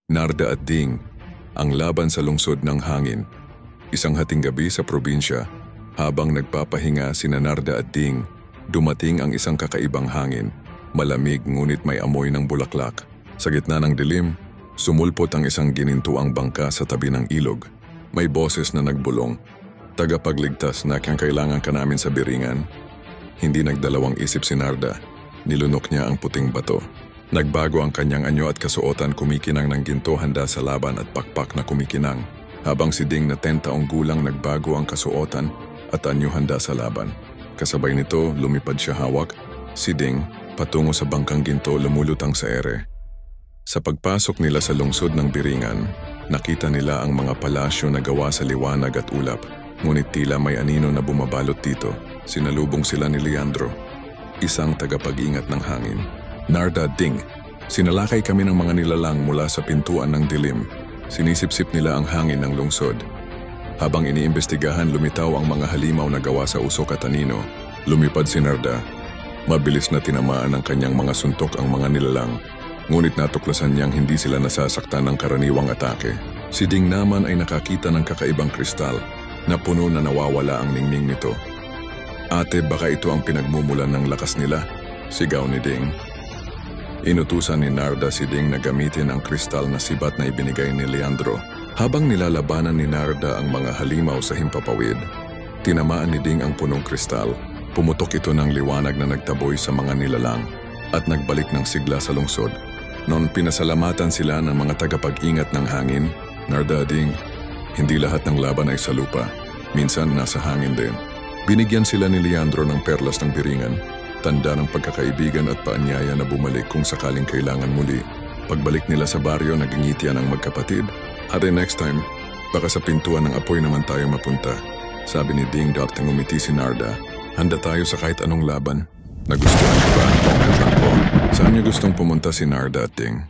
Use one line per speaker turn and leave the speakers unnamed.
Narda at Ding, ang laban sa lungsod ng hangin. Isang hating gabi sa probinsya, habang nagpapahinga sina Narda at Ding, dumating ang isang kakaibang hangin. Malamig ngunit may amoy ng bulaklak. Sa gitna ng dilim, sumulpot ang isang ginintuang bangka sa tabi ng ilog. May boses na nagbulong, "Tagapagligtas na kailangan ka namin sa Biringan." Hindi nagdalawang isip si Narda. Nilunok niya ang puting bato. Nagbago ang kanyang anyo at kasuotan, kumikinang ng ginto handa sa laban at pakpak na kumikinang. Habang si Ding na 10 taong gulang, nagbago ang kasuotan at anyo handa sa laban. Kasabay nito, lumipad siya hawak. Si Ding, patungo sa bangkang ginto, lumulutang sa ere. Sa pagpasok nila sa lungsod ng Biringan, nakita nila ang mga palasyo na gawa sa liwanag at ulap. Ngunit tila may anino na bumabalot dito. Sinalubong sila ni Leandro, isang tagapag-ingat ng hangin. "Narda, Ding, sinalakay kami ng mga nilalang mula sa pintuan ng dilim. Sinisipsip nila ang hangin ng lungsod." Habang iniimbestigahan, lumitaw ang mga halimaw na gawa sa usok at anino. Lumipad si Narda. Mabilis na tinamaan ng kanyang mga suntok ang mga nilalang. Ngunit natuklasan niyang hindi sila nasasaktan ng karaniwang atake. Si Ding naman ay nakakita ng kakaibang kristal na puno na nawawala ang ningning nito. "Ate, baka ito ang pinagmumulan ng lakas nila," sigaw ni Ding. Inutusan ni Narda si Ding na gamitin ang kristal na sibat na ibinigay ni Leandro. Habang nilalabanan ni Narda ang mga halimaw sa himpapawid, tinamaan ni Ding ang punong kristal. Pumutok ito ng liwanag na nagtaboy sa mga nilalang at nagbalik ng sigla sa lungsod. Noon pinasalamatan sila ng mga tagapag-ingat ng hangin. "Narda, Ding, hindi lahat ng laban ay sa lupa. Minsan nasa hangin din." Binigyan sila ni Leandro ng perlas ng Biringan, tanda ng pagkakaibigan at paanyaya na bumalik kung sakaling kailangan muli. Pagbalik nila sa baryo, nagingitian ang magkapatid. "Ate, next time, baka sa pintuan ng apoy naman tayo mapunta," sabi ni Ding. Ngumiti si Narda. "Handa tayo sa kahit anong laban." Nagustuhan niyo ba? Comment lang po. Saan niyo gustong pumunta si Narda at Ding?